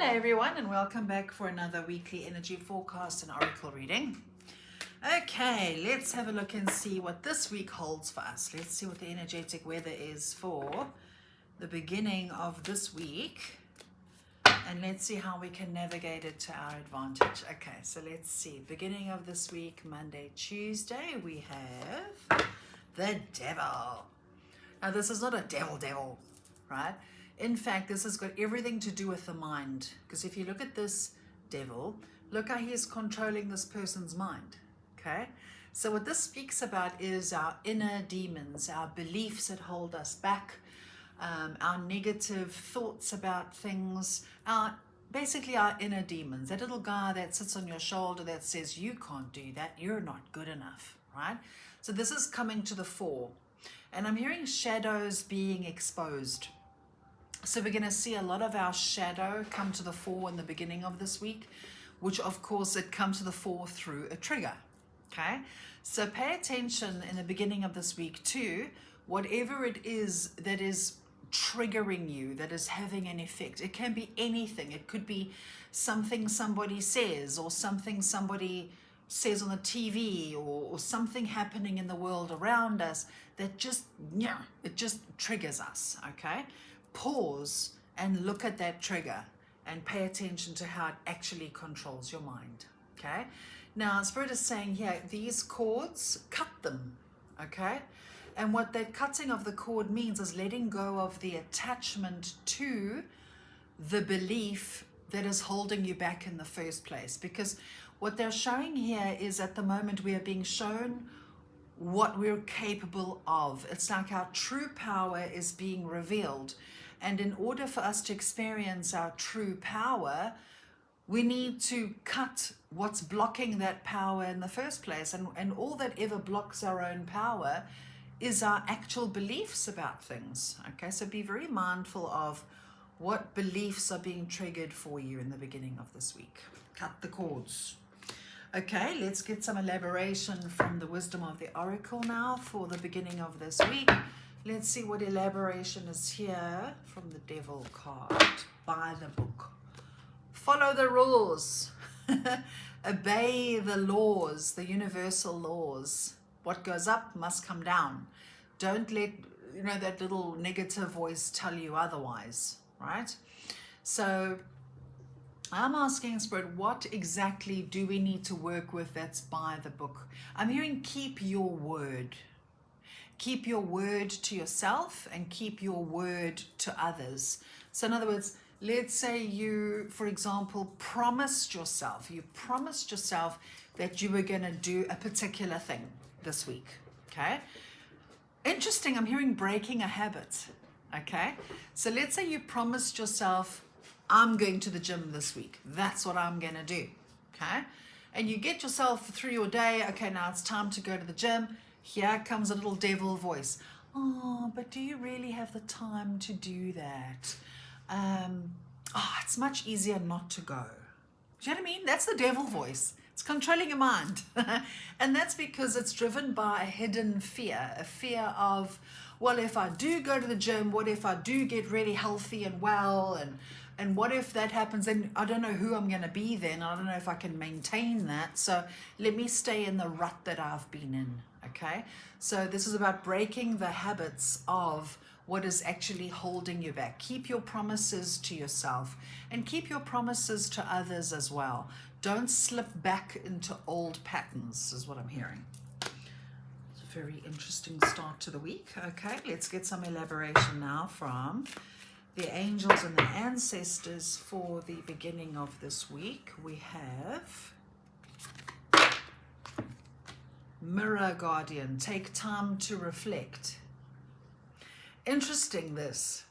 Hello everyone and welcome back for another weekly energy forecast and oracle reading. Okay, let's have a look and see what this week holds for us. Let's see what the energetic weather is for the beginning of this week. And let's see how we can navigate it to our advantage. Okay, so let's see. Beginning of this week, Monday, Tuesday, we have the devil. Now this is not a devil, right? In fact, this has got everything to do with the mind. Because if you look at this devil, look how he's controlling this person's mind. Okay? So what this speaks about is our inner demons, our beliefs that hold us back, our negative thoughts about things, basically our inner demons. That little guy that sits on your shoulder that says, you can't do that, you're not good enough, right? So this is coming to the fore. And I'm hearing shadows being exposed. So we're going to see a lot of our shadow come to the fore in the beginning of this week, which of course it comes to the fore through a trigger. Okay, so pay attention in the beginning of this week to whatever it is that is triggering you, that is having an effect. It can be anything. It could be something somebody says, or something somebody says on the TV, or something happening in the world around us that just, it just triggers us. Okay, pause and look at that trigger and pay attention to how it actually controls your mind. Okay, now Spirit is saying here, these cords, cut them. Okay, and what that cutting of the cord means is letting go of the attachment to the belief that is holding you back in the first place. Because what they're showing here is at the moment we are being shown what we're capable of. It's like our true power is being revealed. And in order for us to experience our true power, we need to cut what's blocking that power in the first place. And all that ever blocks our own power is our actual beliefs about things. Okay, so be very mindful of what beliefs are being triggered for you in the beginning of this week. Cut the cords. Okay, let's get some elaboration from the wisdom of the oracle now for the beginning of this week. Let's see what elaboration is here from the devil card. By the book. Follow the rules. Obey the laws, the universal laws. What goes up must come down. Don't let that little negative voice tell you otherwise, right? So I'm asking Spirit, what exactly do we need to work with that's by the book? I'm hearing keep your word. Keep your word to yourself and keep your word to others. So in other words, let's say you, for example, promised yourself that you were going to do a particular thing this week, okay? Interesting, I'm hearing breaking a habit, okay? So let's say you promised yourself, I'm going to the gym this week. That's what I'm going to do, okay? And you get yourself through your day. Okay, now it's time to go to the gym. Here comes a little devil voice. Oh, but do you really have the time to do that? It's much easier not to go. Do you know what I mean? That's the devil voice. It's controlling your mind. And that's because it's driven by a hidden fear, a fear of, well, if I do go to the gym, what if I do get really healthy and well, and what if that happens, then I don't know who I'm going to be then. I don't know if I can maintain that. So let me stay in the rut that I've been in, okay? So this is about breaking the habits of what is actually holding you back. Keep your promises to yourself and keep your promises to others as well. Don't slip back into old patterns is what I'm hearing. It's a very interesting start to the week. Okay, let's get some elaboration now from the angels and the ancestors for the beginning of this week. We have Mirror Guardian, take time to reflect. Interesting this,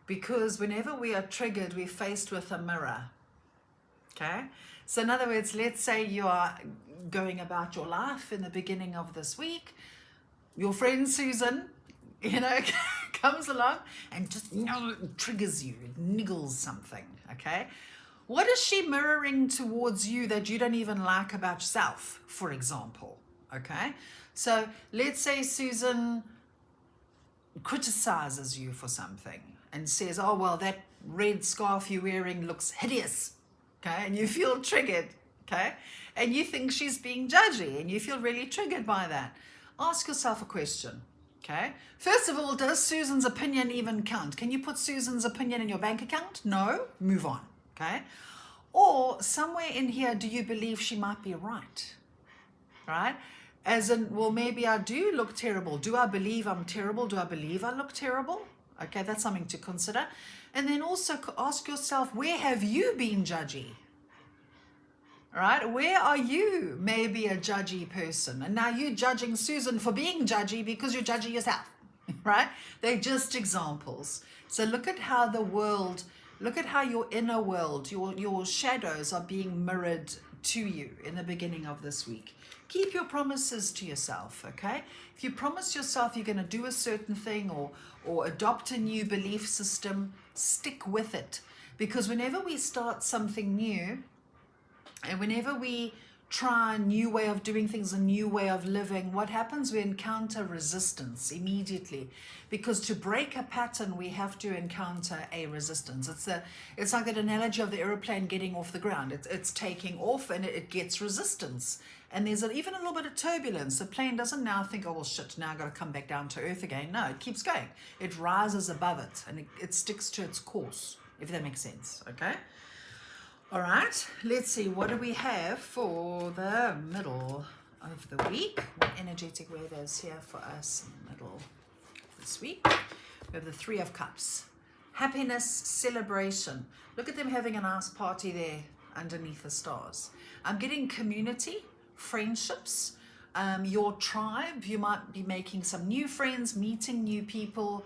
because whenever we are triggered, we're faced with a mirror. Okay, so in other words, let's say you are going about your life in the beginning of this week. Your friend Susan, comes along and just triggers you, niggles something, okay? What is she mirroring towards you that you don't even like about yourself, for example, okay? So let's say Susan criticizes you for something and says, oh, well, red scarf you're wearing looks hideous, okay, and you feel triggered, okay, and you think she's being judgy and you feel really triggered by that, ask yourself a question, okay? First of all, does Susan's opinion even count? Can you put Susan's opinion in your bank account? No? Move on, okay? Or somewhere in here, do you believe she might be right? Right? As in, well, maybe I do look terrible. Do I believe I'm terrible? Do I believe I look terrible? Okay, that's something to consider. And then also ask yourself, where have you been judgy? Right? Where are you maybe a judgy person? And now you're judging Susan for being judgy because you're judging yourself, right? They're just examples. So look at how the world, look at how your inner world, your shadows are being mirrored to you in the beginning of this week. Keep your promises to yourself, okay? If you promise yourself you're going to do a certain thing or adopt a new belief system, stick with it. Because whenever we start something new, and whenever we try a new way of doing things, a new way of living, what happens? We encounter resistance immediately. Because to break a pattern, we have to encounter a resistance. It's like that analogy of the aeroplane getting off the ground. It's taking off and it gets resistance. And there's even a little bit of turbulence. The plane doesn't now think, oh, well, shit, now I've got to come back down to earth again. No, it keeps going. It rises above it and it sticks to its course, if that makes sense, okay? All right, let's see, what do we have for the middle of the week? What energetic weather is here for us in the middle of this week? We have the Three of Cups. Happiness, celebration. Look at them having a nice party there underneath the stars. I'm getting community, friendships, your tribe. You might be making some new friends, meeting new people,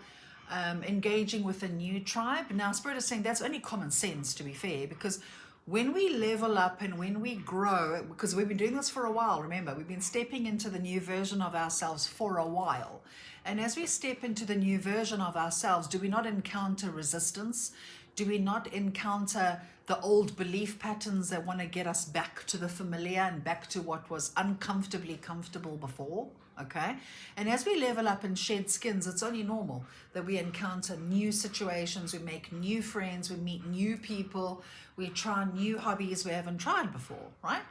engaging with a new tribe. Now, Spirit is saying that's only common sense, to be fair, because when we level up and when we grow, because we've been doing this for a while, remember, we've been stepping into the new version of ourselves for a while. And as we step into the new version of ourselves, do we not encounter resistance? Do we not encounter the old belief patterns that want to get us back to the familiar and back to what was uncomfortably comfortable before? Okay, and as we level up and shed skins, it's only normal that we encounter new situations, we make new friends, we meet new people, we try new hobbies we haven't tried before, right?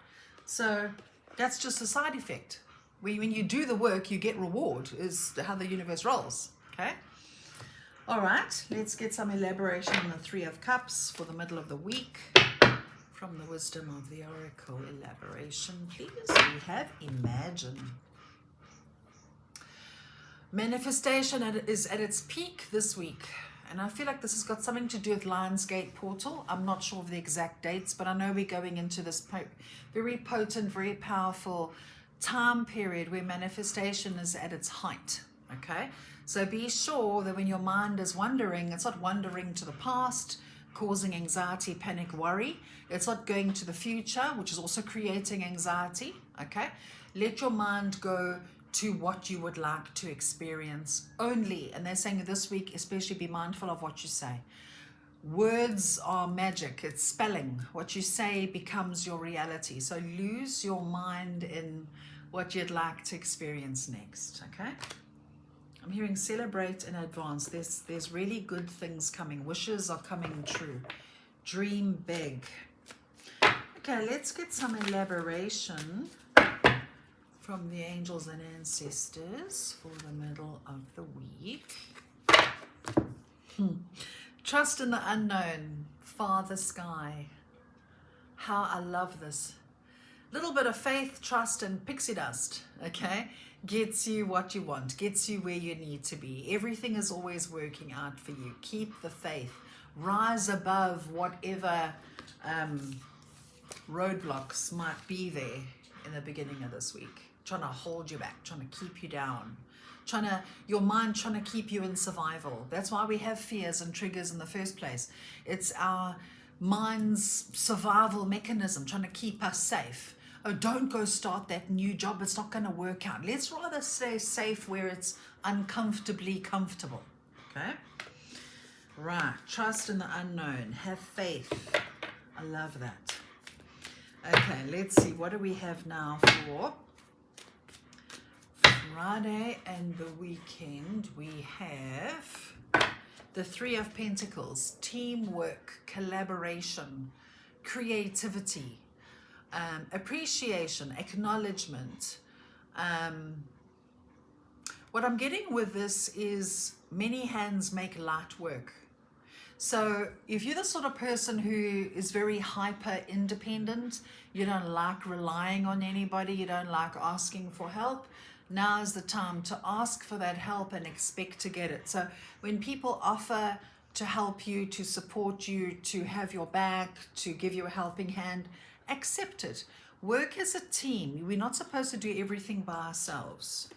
So that's just a side effect. When you do the work, you get reward, is how the universe rolls, okay? All right, let's get some elaboration on the Three of Cups for the middle of the week. From the Wisdom of the Oracle, elaboration, please. We have Imagine. Manifestation is at its peak this week, and I feel like this has got something to do with Lionsgate Portal. I'm not sure of the exact dates, but I know we're going into this very potent, very powerful time period where manifestation is at its height, okay? So be sure that when your mind is wandering, it's not wandering to the past, causing anxiety, panic, worry. It's not going to the future, which is also creating anxiety, okay? Let your mind go to what you would like to experience only. And they're saying this week, especially be mindful of what you say. Words are magic. It's spelling. What you say becomes your reality. So lose your mind in what you'd like to experience next, okay? I'm hearing celebrate in advance. There's really good things coming. Wishes are coming true. Dream big. Okay, let's get some elaboration from the angels and ancestors for the middle of the week. Trust in the unknown, Father Sky. How I love this. Little bit of faith, trust, and pixie dust, okay? Gets you what you want, gets you where you need to be. Everything is always working out for you. Keep the faith. Rise above whatever roadblocks might be there in the beginning of this week. Trying to hold you back, trying to keep you down, your mind trying to keep you in survival. That's why we have fears and triggers in the first place. It's our mind's survival mechanism trying to keep us safe. Oh, don't go start that new job. It's not going to work out. Let's rather stay safe where it's uncomfortably comfortable. Okay? Right. Trust in the unknown. Have faith. I love that. Okay, let's see. What do we have now for Friday and the weekend? We have The Three of Pentacles, teamwork, collaboration, creativity, appreciation, acknowledgement. What I'm getting with this is many hands make light work. So if you're the sort of person who is very hyper independent, you don't like relying on anybody, you don't like asking for help, now is the time to ask for that help and expect to get it. So when people offer to help you, to support you, to have your back, to give you a helping hand, accept it. Work as a team. We're not supposed to do everything by ourselves.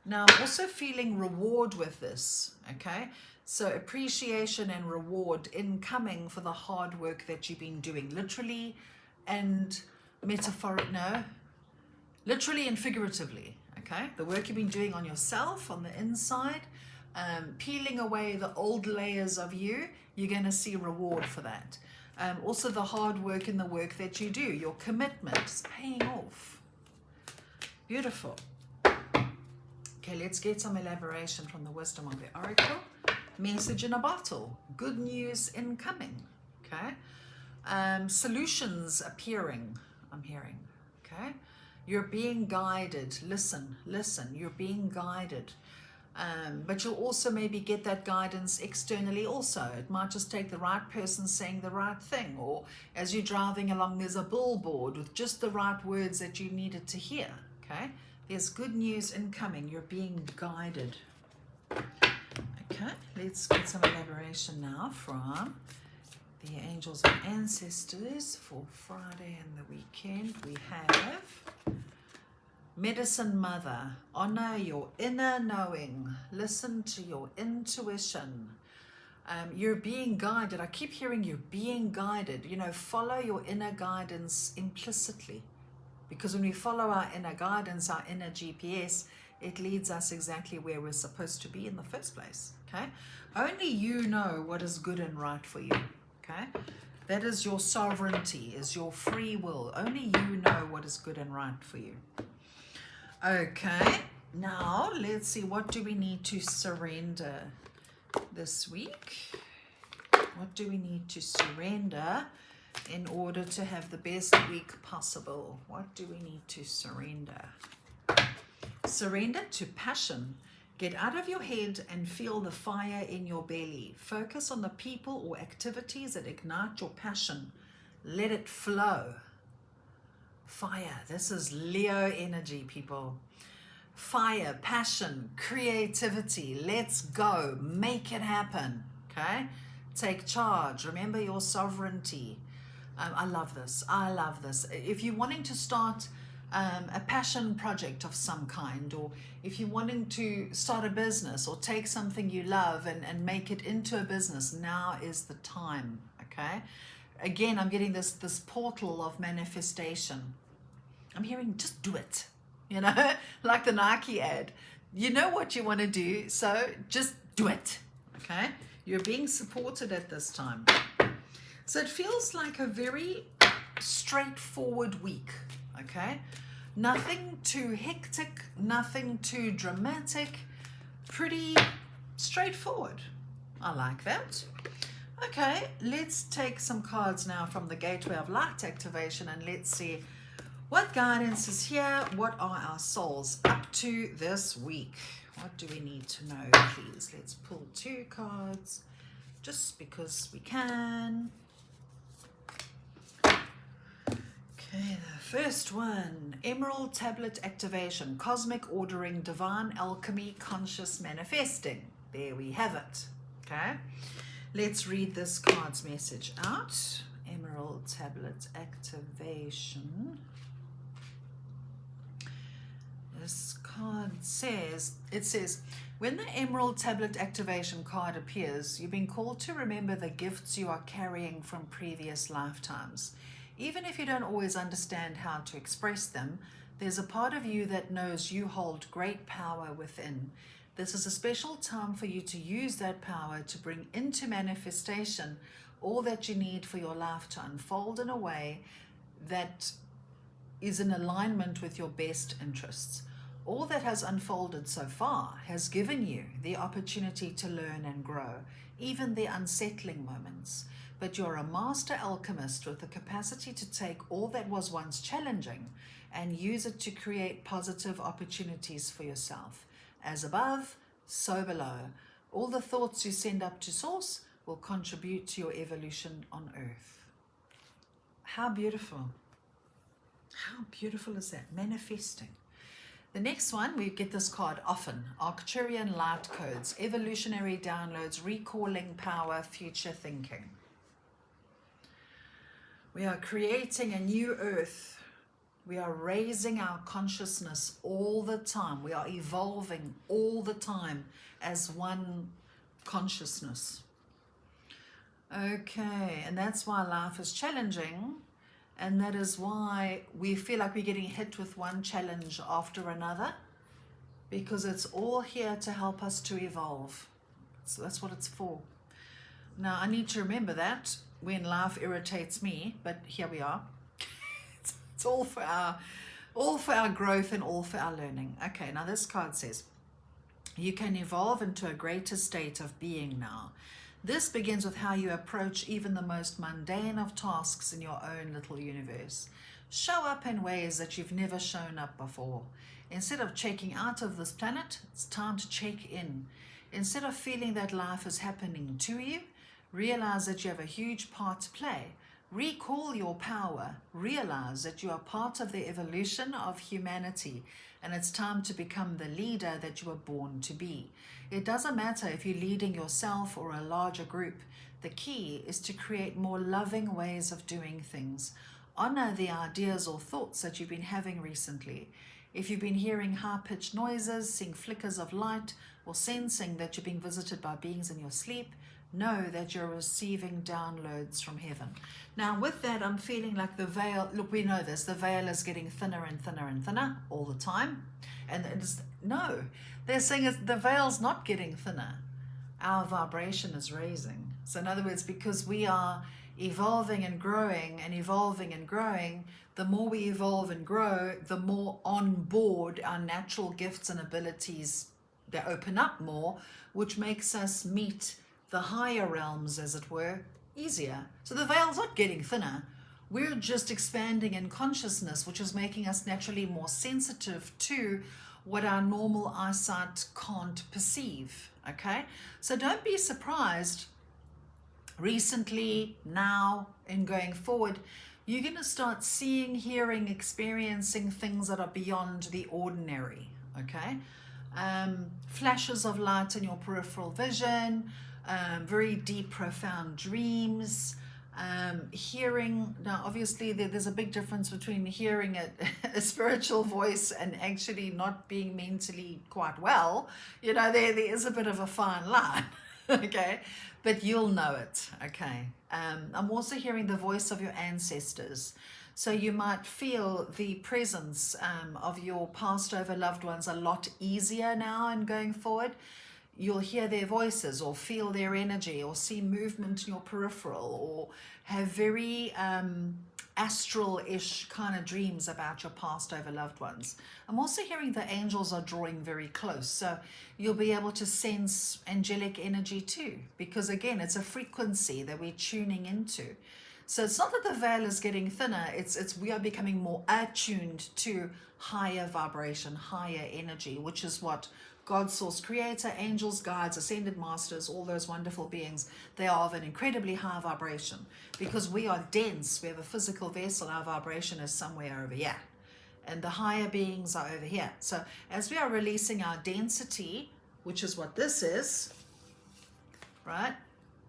Now, I'm also feeling reward with this, okay? So appreciation and reward incoming for the hard work that you've been doing, literally and literally and figuratively, okay? The work you've been doing on yourself, on the inside, peeling away the old layers of you, you're going to see reward for that. Also the hard work in the work that you do, your commitment is paying off. Beautiful. Okay, let's get some elaboration from the wisdom of the oracle. Message in a bottle. Good news incoming. Okay. Solutions appearing. I'm hearing. Okay. You're being guided. Listen. You're being guided. But you'll also maybe get that guidance externally also. It might just take the right person saying the right thing, or as you're driving along there's a billboard with just the right words that you needed to hear. Okay. There's good news incoming. You're being guided. Okay, let's get some elaboration now from the angels and ancestors for Friday and the weekend. We have Medicine Mother. Honor your inner knowing. Listen to your intuition. You're being guided. I keep hearing you're being guided. You know, follow your inner guidance implicitly. Because when we follow our inner guidance, our inner GPS, it leads us exactly where we're supposed to be in the first place, okay? Only you know what is good and right for you, okay? That is your sovereignty, is your free will. Only you know what is good and right for you. Okay, now let's see, what do we need to surrender this week? What do we need to surrender in order to have the best week possible? What do we need to surrender? Surrender to passion. Get out of your head and feel the fire in your belly. Focus on the people or activities that ignite your passion. Let it flow. Fire. This is Leo energy, people. Fire, passion, creativity. Let's go. Make it happen. Okay? Take charge. Remember your sovereignty. I love this. I love this. If you're wanting to start a passion project of some kind, or if you're wanting to start a business or take something you love and make it into a business, now is the time, okay? Again, I'm getting this portal of manifestation. I'm hearing just do it, you know, like the Nike ad. You know what you want to do, so just do it, okay? You're being supported at this time. So it feels like a very straightforward week, okay? Nothing too hectic, nothing too dramatic, pretty straightforward. I like that. Okay, let's take some cards now from the Gateway of Light activation and let's see what guidance is here. What are our souls up to this week? What do we need to know, please? Let's pull 2 cards just because we can. Okay, the first one, Emerald Tablet activation, cosmic ordering, divine alchemy, conscious manifesting. There we have it. Okay, let's read this card's message out. Emerald Tablet activation. This card says, when the Emerald Tablet activation card appears, you've been called to remember the gifts you are carrying from previous lifetimes. Even if you don't always understand how to express them, there's a part of you that knows you hold great power within. This is a special time for you to use that power to bring into manifestation all that you need for your life to unfold in a way that is in alignment with your best interests. all that has unfolded so far has given you the opportunity to learn and grow, even the unsettling moments. But you're a master alchemist with the capacity to take all that was once challenging and use it to create positive opportunities for yourself. As above, so below. All the thoughts you send up to Source will contribute to your evolution on Earth. How beautiful. How beautiful is that? Manifesting. The next one, we get this card often. Arcturian Light Codes, Evolutionary Downloads, Recalling Power, Future Thinking. We are creating a new Earth. We are raising our consciousness all the time. We are evolving all the time as one consciousness. Okay, and that's why life is challenging, and that is why we feel like we're getting hit with one challenge after another, because it's all here to help us to evolve. So that's what it's for. Now, I need to remember that when life irritates me, but here we are. It's all for our growth and all for our learning. Okay, now this card says, you can evolve into a greater state of being now. This begins with how you approach even the most mundane of tasks in your own little universe. Show up in ways that you've never shown up before. Instead of checking out of this planet, it's time to check in. Instead of feeling that life is happening to you, realize that you have a huge part to play. Recall your power. Realize that you are part of the evolution of humanity, and it's time to become the leader that you were born to be. It doesn't matter if you're leading yourself or a larger group. The key is to create more loving ways of doing things. Honor the ideas or thoughts that you've been having recently. If you've been hearing high-pitched noises, seeing flickers of light, or sensing that you're being visited by beings in your sleep, know that you're receiving downloads from heaven. Now, with that, I'm feeling like the veil, look, we know this, the veil is getting thinner and thinner and thinner all the time. And no, they're saying the veil's not getting thinner. Our vibration is raising. So in other words, because we are evolving and growing and evolving and growing, the more we evolve and grow, the more on board our natural gifts and abilities, they open up more, which makes us meet the higher realms, as it were, easier. So the veil's not getting thinner. We're just expanding in consciousness, which is making us naturally more sensitive to what our normal eyesight can't perceive. Okay? So don't be surprised. Recently, now, and going forward, you're going to start seeing, hearing, experiencing things that are beyond the ordinary. Okay? Flashes of light in your peripheral vision, very deep, profound dreams, hearing. Now, obviously, there's a big difference between hearing a spiritual voice and actually not being mentally quite well. You know, there is a bit of a fine line, okay? But you'll know it, okay? I'm also hearing the voice of your ancestors. So you might feel the presence of your passed over loved ones a lot easier now and going forward. You'll hear their voices or feel their energy or see movement in your peripheral or have very astral-ish kind of dreams about your passed over loved ones. I'm also hearing the angels are drawing very close. So you'll be able to sense angelic energy too, because again, it's a frequency that we're tuning into. So it's not that the veil is getting thinner, it's we are becoming more attuned to higher vibration, higher energy, which is what God, Source, Creator, angels, guides, ascended masters, all those wonderful beings, they are of an incredibly high vibration. Because we are dense, we have a physical vessel, our vibration is somewhere over here. And the higher beings are over here. So as we are releasing our density, which is what this is, right?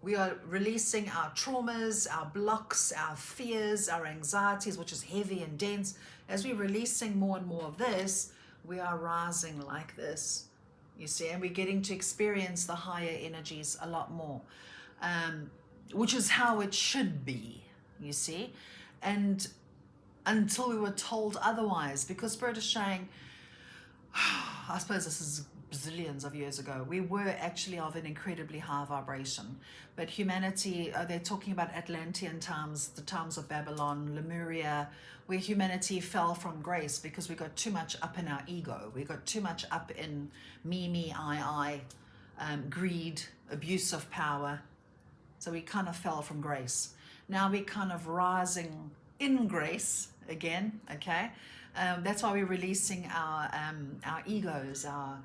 We are releasing our traumas, our blocks, our fears, our anxieties, which is heavy and dense. As we're releasing more and more of this, we are rising like this. You see, and we're getting to experience the higher energies a lot more, which is how it should be, you see. And until we were told otherwise, because Spirit is showing, I suppose this is bazillions of years ago. We were actually of an incredibly high vibration. But humanity, they're talking about Atlantean times, the times of Babylon, Lemuria, where humanity fell from grace because we got too much up in our ego. We got too much up in me, I, greed, abuse of power. So we kind of fell from grace. Now we're kind of rising in grace again, okay? That's why we're releasing our egos, our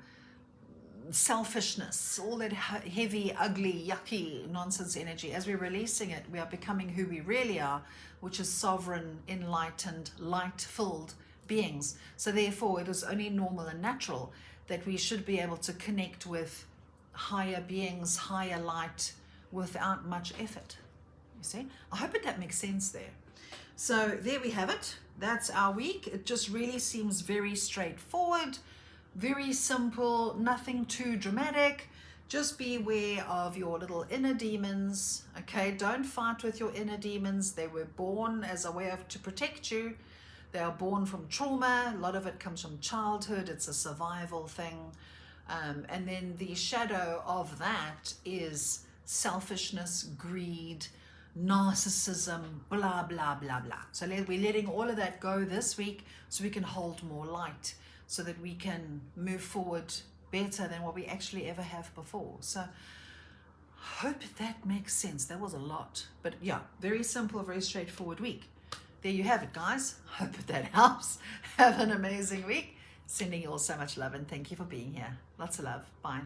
selfishness, all that heavy, ugly, yucky nonsense energy. As we're releasing it, we are becoming who we really are, which is sovereign, enlightened, light-filled beings. So therefore, it is only normal and natural that we should be able to connect with higher beings, higher light, without much effort. You see? I hope that makes sense there. So there we have it. That's our week. It just really seems very straightforward, very simple, nothing too dramatic. Just be aware of your little inner demons, okay? Don't fight with your inner demons. They were born as a way to protect you. They are born from trauma. A lot of it comes from childhood. It's a survival thing. And then the shadow of that is selfishness, greed, narcissism, blah, blah, blah, blah. So we're letting all of that go this week so we can hold more light, so that we can move forward better than what we actually ever have before. So hope that makes sense. That was a lot. But yeah, very simple, very straightforward week. There you have it, guys. Hope that helps. Have an amazing week. Sending you all so much love and thank you for being here. Lots of love. Bye.